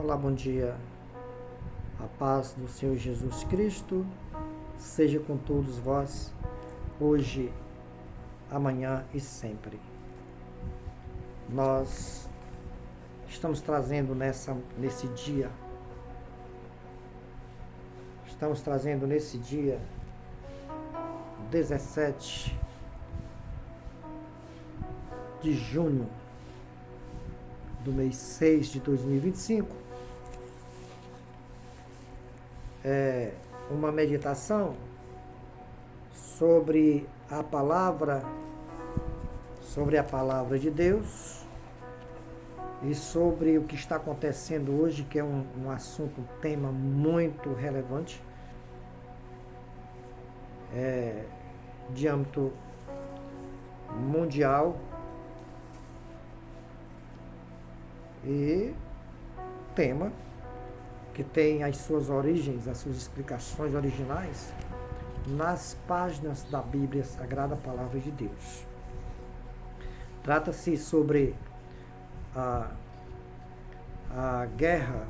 Olá, bom dia. A paz do Senhor Jesus Cristo seja com todos vós, hoje, amanhã e sempre. Nós estamos trazendo nesse dia 17 de junho do mês 6 de 2025, uma meditação sobre a palavra de Deus e sobre o que está acontecendo hoje, que é um assunto, um tema muito relevante, de âmbito mundial, e tema que tem as suas origens, as suas explicações originais nas páginas da Bíblia Sagrada, Palavra de Deus. Trata-se sobre a guerra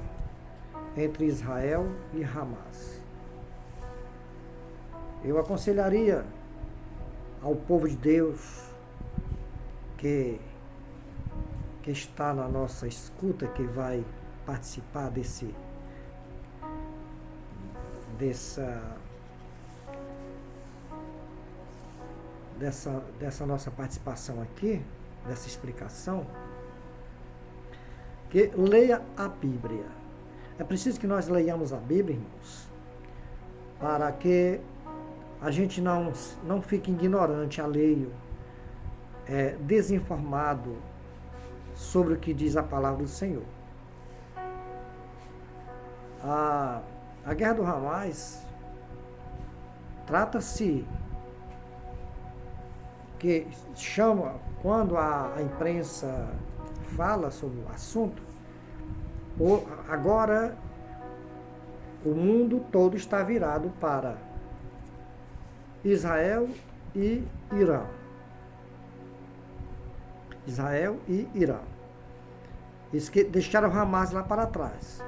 entre Israel e Hamas. Eu aconselharia ao povo de Deus que está na nossa escuta, que vai participar dessa nossa participação aqui, dessa explicação, que leia a Bíblia. É preciso que nós leiamos a Bíblia, irmãos, para que a gente não fique ignorante, alheio, desinformado sobre o que diz a palavra do Senhor. A guerra do Hamas trata-se que chama, quando a imprensa fala sobre o assunto, agora o mundo todo está virado para Israel e Irã. Israel e Irã. Deixaram o Hamas lá para trás.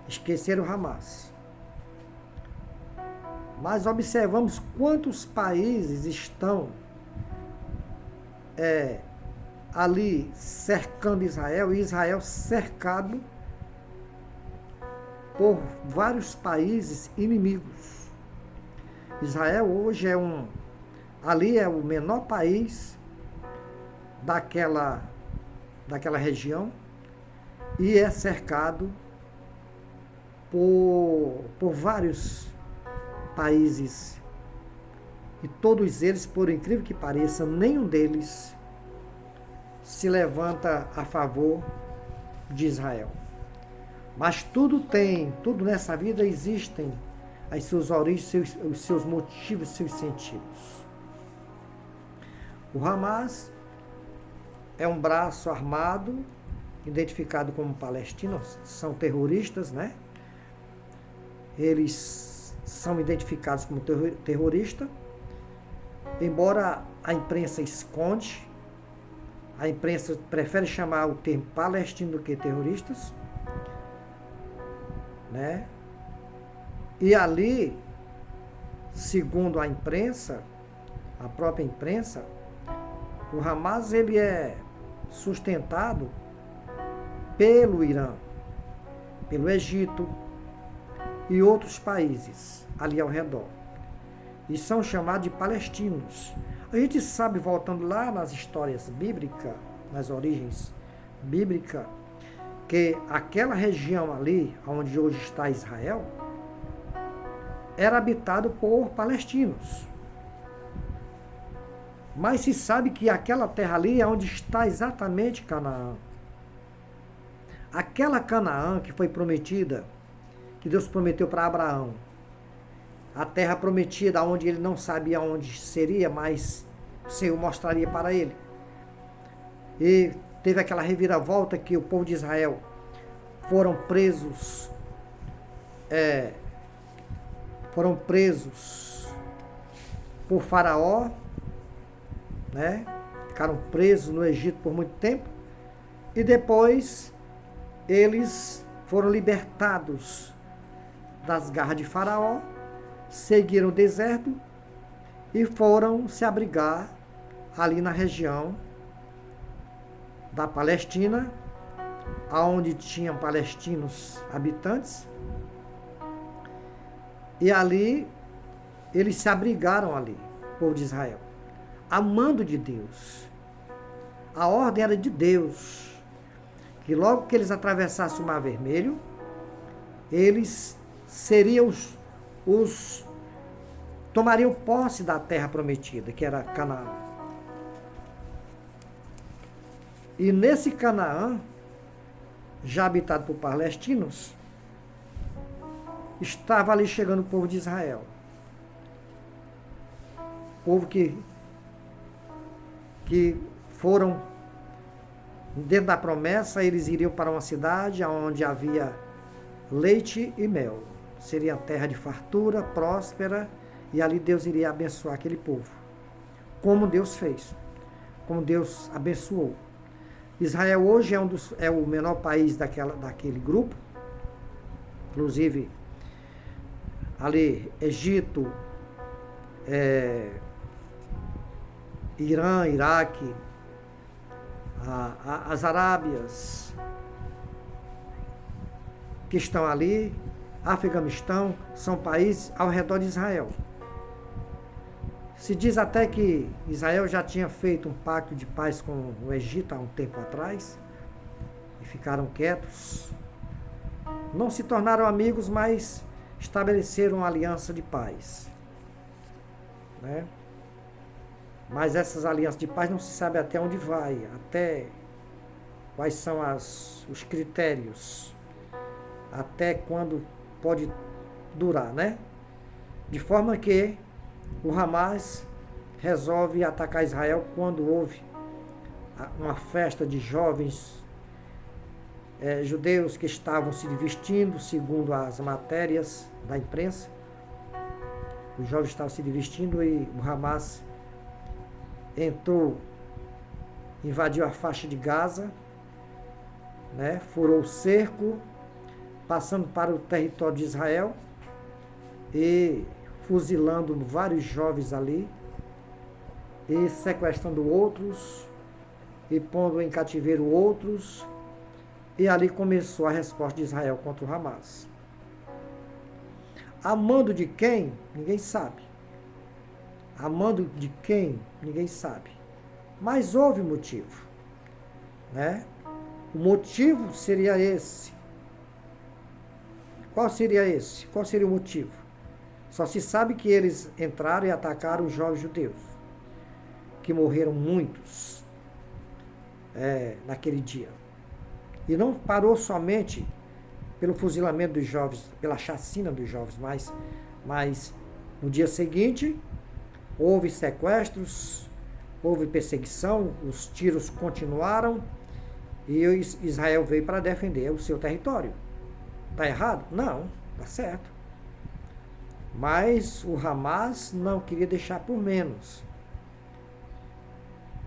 Esqueceram o Hamas. Mas observamos quantos países estão ali cercando Israel, e Israel cercado por vários países inimigos. Israel hoje ali é o menor país daquela região, e é cercado por vários países, e todos eles, por incrível que pareça, nenhum deles se levanta a favor de Israel. Mas tudo nessa vida existem as suas origens, os seus motivos, seus sentidos. O Hamas é um braço armado, identificado como palestinos, são terroristas, né? Eles são identificados como terrorista, embora a imprensa esconde, a imprensa prefere chamar o termo palestino do que terroristas, né? E ali, segundo a imprensa, a própria imprensa, o Hamas ele é sustentado pelo Irã, pelo Egito e outros países ali ao redor, e são chamados de palestinos. A gente sabe, voltando lá nas histórias bíblicas, nas origens bíblicas, que aquela região ali, onde hoje está Israel, era habitado por palestinos. Mas se sabe que aquela terra ali é onde está exatamente Canaã. Aquela Canaã que foi prometida, que Deus prometeu para Abraão, a terra prometida, onde ele não sabia onde seria, mas o Senhor mostraria para ele. E teve aquela reviravolta que o povo de Israel foram presos por Faraó, né? Ficaram presos no Egito por muito tempo, e depois eles foram libertados das garras de Faraó, seguiram o deserto e foram se abrigar ali na região da Palestina, aonde tinham palestinos habitantes, e ali eles se abrigaram ali, o povo de Israel, amando de Deus. A ordem era de Deus, que logo que eles atravessassem o Mar Vermelho, eles seriam tomariam posse da terra prometida, que era Canaã. E nesse Canaã, já habitado por palestinos, estava ali chegando o povo de Israel. Povo que foram, dentro da promessa, eles iriam para uma cidade onde havia leite e mel. Seria a terra de fartura, próspera, e ali Deus iria abençoar aquele povo. Como Deus fez, como Deus abençoou. Israel hoje é o menor país daquele grupo. Inclusive, ali, Egito, Irã, Iraque, as Arábias que estão ali, Afeganistão, são países ao redor de Israel. Se diz até que Israel já tinha feito um pacto de paz com o Egito há um tempo atrás, e ficaram quietos. Não se tornaram amigos, mas estabeleceram uma aliança de paz, né? Mas essas alianças de paz não se sabe até onde vai, até quais são os critérios, até quando pode durar, né? De forma que o Hamas resolve atacar Israel quando houve uma festa de jovens judeus que estavam se vestindo, segundo as matérias da imprensa. Os jovens estavam se vestindo e o Hamas entrou, invadiu a faixa de Gaza, né, furou o cerco, passando para o território de Israel e fuzilando vários jovens ali, e sequestrando outros, e pondo em cativeiro outros, e ali começou a resposta de Israel contra o Hamas. Amando de quem? Ninguém sabe. Amando de quem? Ninguém sabe. Mas houve motivo, né? O motivo seria esse. Qual seria esse? Qual seria o motivo? Só se sabe que eles entraram e atacaram os jovens judeus, que morreram muitos naquele dia. E não parou somente pelo fuzilamento dos jovens, pela chacina dos jovens, mas no dia seguinte houve sequestros, houve perseguição, os tiros continuaram e Israel veio para defender o seu território. Está errado? Não, está certo. Mas o Hamas não queria deixar por menos.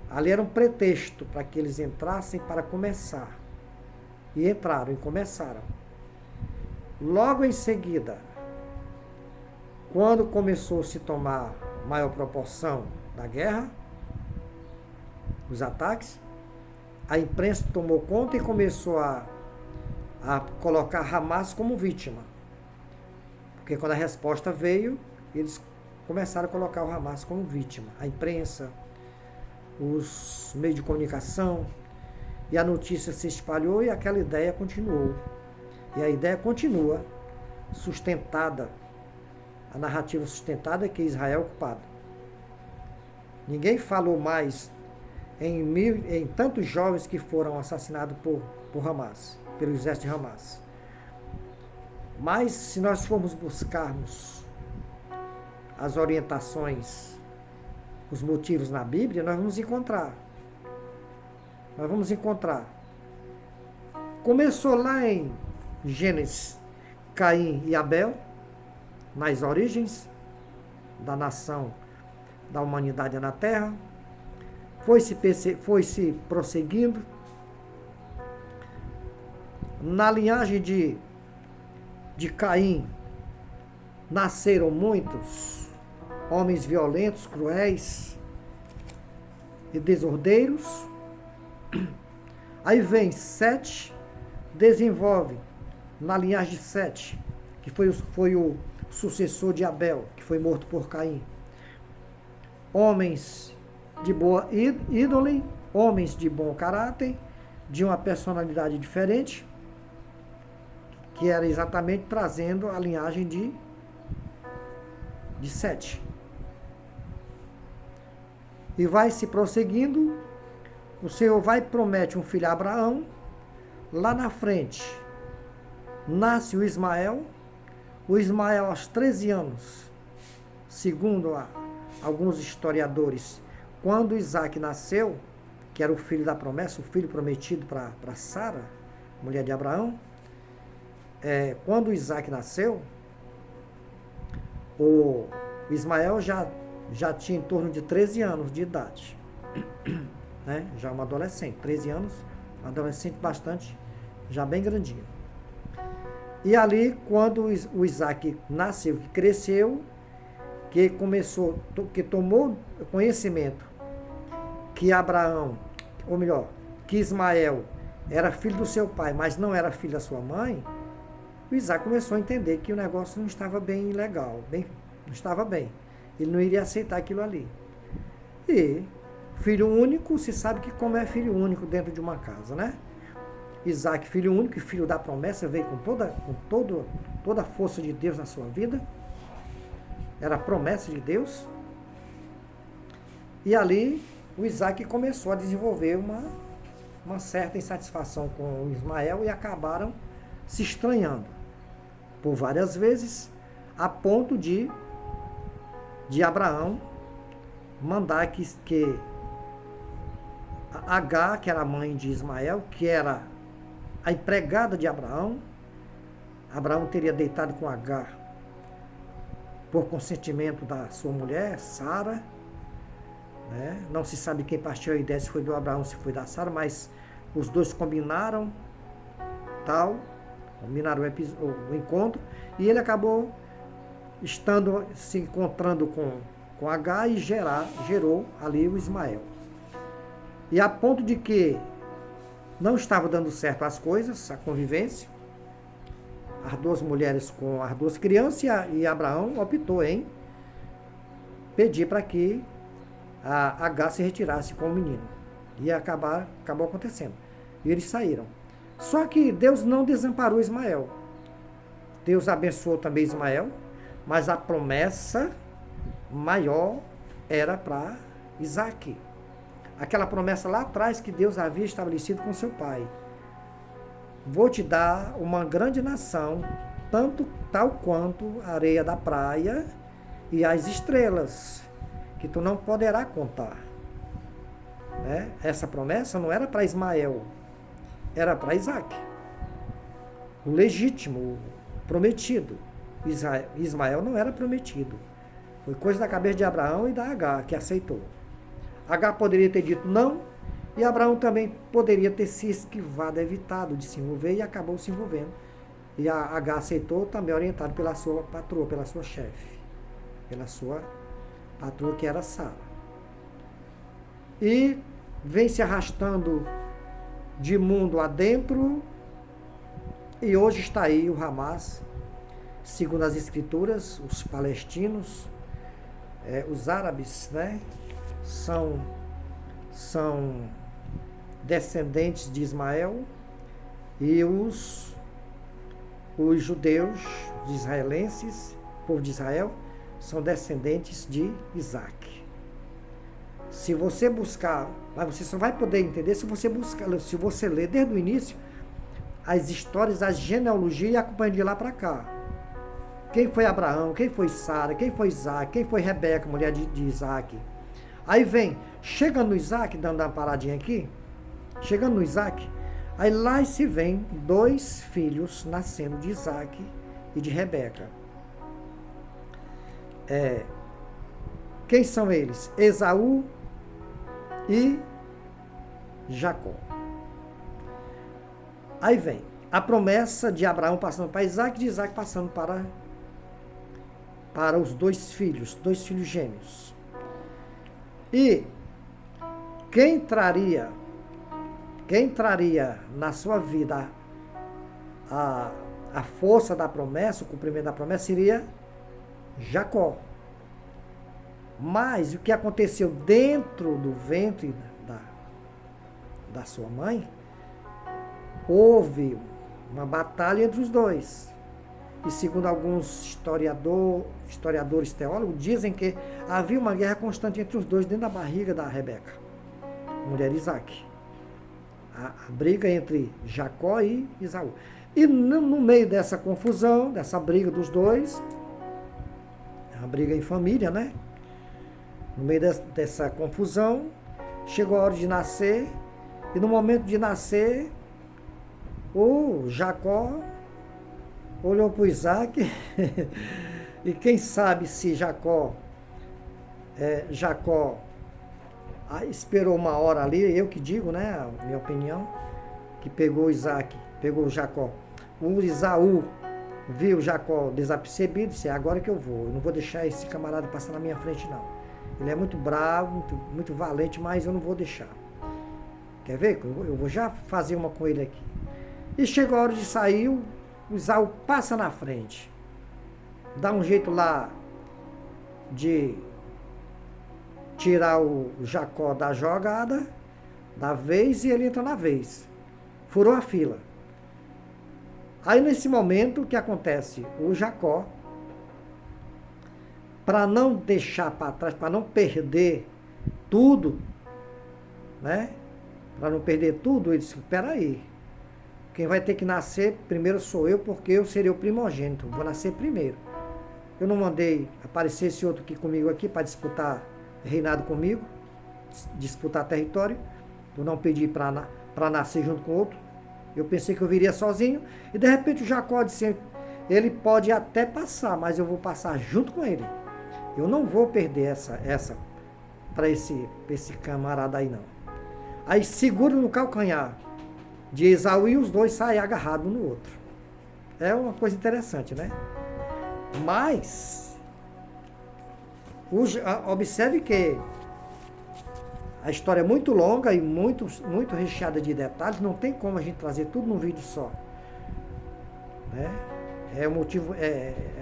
Ali era um pretexto para que eles entrassem para começar. E entraram e começaram. Logo em seguida, quando começou a se tomar maior proporção da guerra, os ataques, a imprensa tomou conta e começou a colocar Hamas como vítima. Porque quando a resposta veio, eles começaram a colocar o Hamas como vítima. A imprensa, os meios de comunicação, e a notícia se espalhou e aquela ideia continuou. E a ideia continua sustentada, a narrativa sustentada é que Israel é culpado. Ninguém falou mais em tantos jovens que foram assassinados por Hamas, pelo exército de Hamas. Mas se nós formos buscarmos as orientações, os motivos na Bíblia, nós vamos encontrar. Começou lá em Gênesis, Caim e Abel, nas origens da nação, da humanidade na Terra. Foi se prosseguindo Na linhagem de Caim nasceram muitos homens violentos, cruéis e desordeiros. Aí vem Sete, desenvolve na linhagem de Sete, que foi o sucessor de Abel, que foi morto por Caim. Homens de boa índole, homens de bom caráter, de uma personalidade diferente, que era exatamente trazendo a linhagem de Sete. E vai se prosseguindo, o Senhor vai e promete um filho a Abraão, lá na frente nasce o Ismael aos 13 anos, segundo alguns historiadores, quando Isaac nasceu, que era o filho da promessa, o filho prometido para Sara, mulher de Abraão, quando Isaac nasceu, o Ismael já tinha em torno de 13 anos de idade, né? Já uma adolescente, 13 anos, um adolescente bastante, já bem grandinho. E ali, quando o Isaac nasceu, que cresceu, que tomou conhecimento que Abraão, ou melhor, que Ismael era filho do seu pai, mas não era filho da sua mãe, o Isaac começou a entender que o negócio não estava bem legal, não estava bem. Ele não iria aceitar aquilo ali. E filho único, se sabe que como é filho único dentro de uma casa, né? Isaac, filho único e filho da promessa, veio com toda a força de Deus na sua vida. Era a promessa de Deus. E ali o Isaac começou a desenvolver uma certa insatisfação com o Ismael e acabaram se estranhando por várias vezes, a ponto de Abraão mandar que Agar, que era a mãe de Ismael, que era a empregada de Abraão teria deitado com Agar por consentimento da sua mulher, Sara, né? Não se sabe quem partiu a ideia, se foi do Abraão, se foi da Sara, mas os dois combinaram o encontro, e ele acabou se encontrando com Agar e gerou ali o Ismael. E a ponto de que não estava dando certo as coisas, a convivência, as duas mulheres com as duas crianças, e Abraão optou em pedir para que a Agar se retirasse com o menino. E acabou acontecendo. E eles saíram. Só que Deus não desamparou Ismael. Deus abençoou também Ismael, mas a promessa maior era para Isaac. Aquela promessa lá atrás que Deus havia estabelecido com seu pai. Vou te dar uma grande nação, tal quanto a areia da praia e as estrelas, que tu não poderá contar. Né? Essa promessa não era para Ismael, era para Isaac. O legítimo, o prometido. Ismael não era prometido. Foi coisa da cabeça de Abraão e da Agar, que aceitou. Agar poderia ter dito não, e Abraão também poderia ter se esquivado, evitado de se envolver, e acabou se envolvendo. E a Agar aceitou, também orientado pela sua patroa, pela sua chefe, pela sua patroa, que era Sara. E vem se arrastando de mundo adentro, e hoje está aí o Hamas, segundo as escrituras, os palestinos, os árabes, né, são descendentes de Ismael, e os judeus, os israelenses, o povo de Israel, são descendentes de Isaac. Se você buscar, mas você só vai poder entender se você ler desde o início as histórias, as genealogias, e acompanhar de lá para cá. Quem foi Abraão, quem foi Sara, quem foi Isaac, quem foi Rebeca, mulher de Isaac. Aí chega no Isaac, dando uma paradinha aqui, chegando no Isaac, aí lá se vem 2 filhos nascendo de Isaac e de Rebeca. Quem são eles? Esaú e Jacó. Aí vem, a promessa de Abraão passando para Isaac e de Isaac passando para os dois filhos gêmeos. E quem traria na sua vida a força da promessa, o cumprimento da promessa, seria Jacó. Mas o que aconteceu dentro do ventre da sua mãe, houve uma batalha entre os dois. E segundo alguns historiadores teólogos, dizem que havia uma guerra constante entre os dois dentro da barriga da Rebeca, mulher de Isaac. A briga entre Jacó e Esaú. E no meio dessa confusão, dessa briga dos dois, uma briga em família, né? No meio dessa confusão, chegou a hora de nascer, e no momento de nascer, o Jacó olhou para o Isaac, e quem sabe se Jacó esperou uma hora ali, eu que digo, né, a minha opinião, que pegou Jacó. O Esaú viu Jacó desapercebido e disse, é agora que eu não vou deixar esse camarada passar na minha frente não. Ele é muito bravo, muito valente, mas eu não vou deixar. Quer ver? Eu vou já fazer uma com ele aqui. E chegou a hora de sair, o Esaú passa na frente. Dá um jeito lá de tirar o Jacó da jogada, da vez, e ele entra na vez. Furou a fila. Aí nesse momento, o que acontece? O Jacó, para não deixar para trás, para não perder tudo, né? Para não perder tudo, ele disse, peraí, quem vai ter que nascer primeiro sou eu, porque eu serei o primogênito, vou nascer primeiro. Eu não mandei aparecer esse outro aqui comigo aqui para disputar reinado comigo, disputar território. Eu não pedi para nascer junto com o outro. Eu pensei que eu viria sozinho. E de repente o Jacó disse, ele pode até passar, mas eu vou passar junto com ele. Eu não vou perder essa para esse camarada aí não. Aí segura no calcanhar de Esaú e os dois saem agarrados um no outro. É uma coisa interessante, né? Mas observe que a história é muito longa e muito recheada de detalhes, não tem como a gente trazer tudo num vídeo só, né? É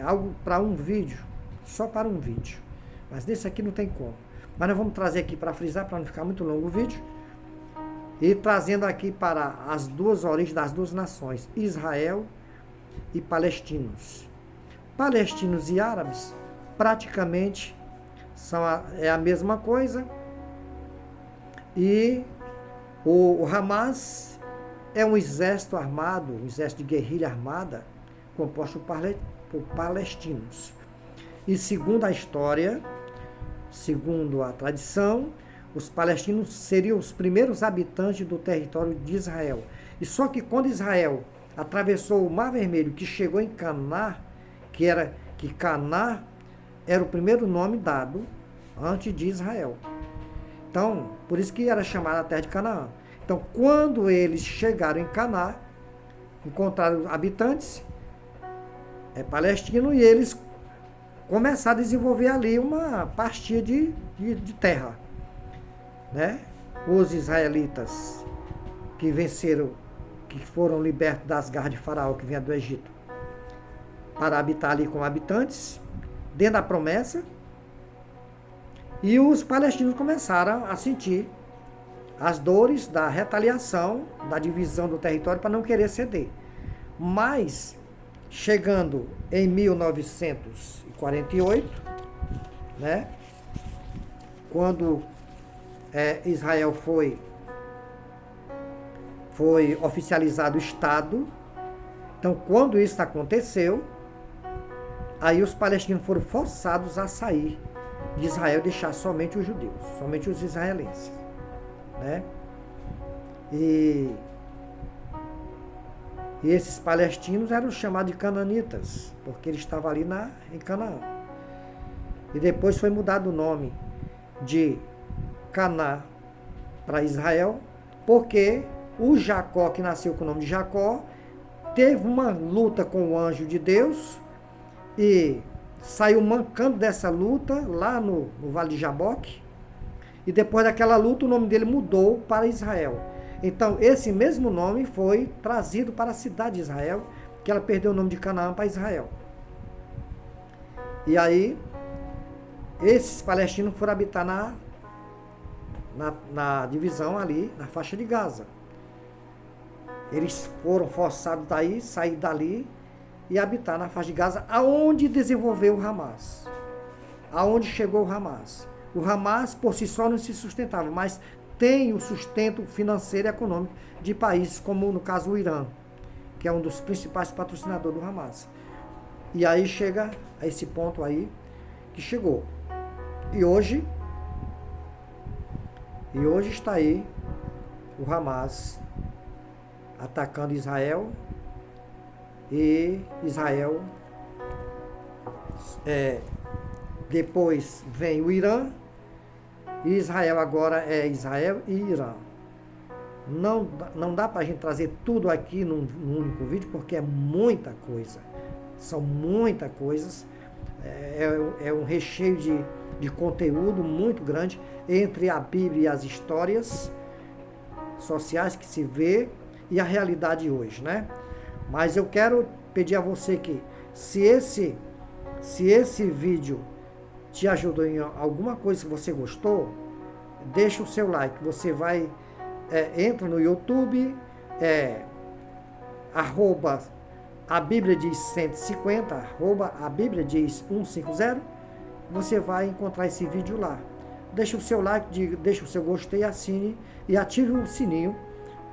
algo para um vídeo, só para um vídeo, mas nesse aqui não tem como. Mas nós vamos trazer aqui para frisar, para não ficar muito longo o vídeo, e trazendo aqui para as duas origens das duas nações, Israel e palestinos. Palestinos e árabes praticamente é a mesma coisa. E o Hamas é um exército armado, um exército de guerrilha armada, composto por palestinos. E segundo a história, segundo a tradição, os palestinos seriam os primeiros habitantes do território de Israel. E só que quando Israel atravessou o Mar Vermelho, que chegou em Caná, que Caná era o primeiro nome dado antes de Israel. Então, por isso que era chamada a terra de Canaã. Então, quando eles chegaram em Caná, encontraram habitantes palestinos, e eles começaram a desenvolver ali uma partilha de terra, né? Os israelitas que venceram, que foram libertos das garras de Faraó, que vinha do Egito, para habitar ali como habitantes, dentro da promessa. E os palestinos começaram a sentir as dores da retaliação, da divisão do território para não querer ceder. Mas, chegando em 1948, né, quando Israel foi oficializado o Estado, então quando isso aconteceu, aí os palestinos foram forçados a sair de Israel, deixar somente os judeus, somente os israelenses, né? E esses palestinos eram chamados de cananitas, porque eles estavam ali em Canaã. E depois foi mudado o nome de Caná para Israel, porque o Jacó, que nasceu com o nome de Jacó, teve uma luta com o anjo de Deus e saiu mancando dessa luta lá no Vale de Jaboque. E depois daquela luta o nome dele mudou para Israel. Então esse mesmo nome foi trazido para a cidade de Israel, que ela perdeu o nome de Canaã para Israel. E aí esses palestinos foram habitar na divisão ali, na faixa de Gaza. Eles foram forçados daí, sair dali e habitar na faixa de Gaza, aonde desenvolveu o Hamas. Aonde chegou o Hamas. O Hamas por si só não se sustentava, mas tem o sustento financeiro e econômico de países como no caso o Irã, que é um dos principais patrocinadores do Hamas. E aí chega a esse ponto aí que chegou. E hoje está aí o Hamas atacando Israel, e Israel, depois vem o Irã, e Israel agora é Israel e Irã. Não dá para a gente trazer tudo aqui num único vídeo, porque é muita coisa, são muitas coisas, é um recheio de conteúdo muito grande entre a Bíblia e as histórias sociais que se vê e a realidade hoje, né? Mas eu quero pedir a você que, se esse vídeo te ajudou em alguma coisa que você gostou, deixa o seu like. Você vai, entra no YouTube, arroba a Bíblia diz 150, arroba a Bíblia diz 150, você vai encontrar esse vídeo lá. Deixa o seu like, deixa o seu gostei, assine e ative o sininho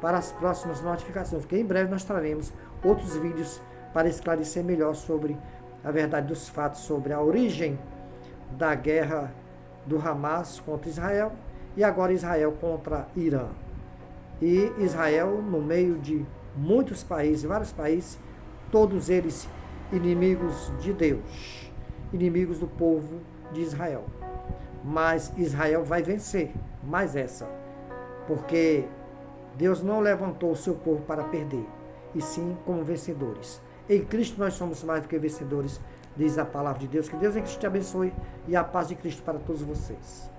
para as próximas notificações, porque em breve nós traremos outros vídeos para esclarecer melhor sobre a verdade dos fatos, sobre a origem da guerra do Hamas contra Israel e agora Israel contra Irã. E Israel no meio de muitos países, vários países, todos eles inimigos de Deus, inimigos do povo de Israel. Mas Israel vai vencer, mais essa, porque Deus não levantou o seu povo para perder, e sim como vencedores. Em Cristo nós somos mais do que vencedores, diz a palavra de Deus. Que Deus em Cristo te abençoe e a paz de Cristo para todos vocês.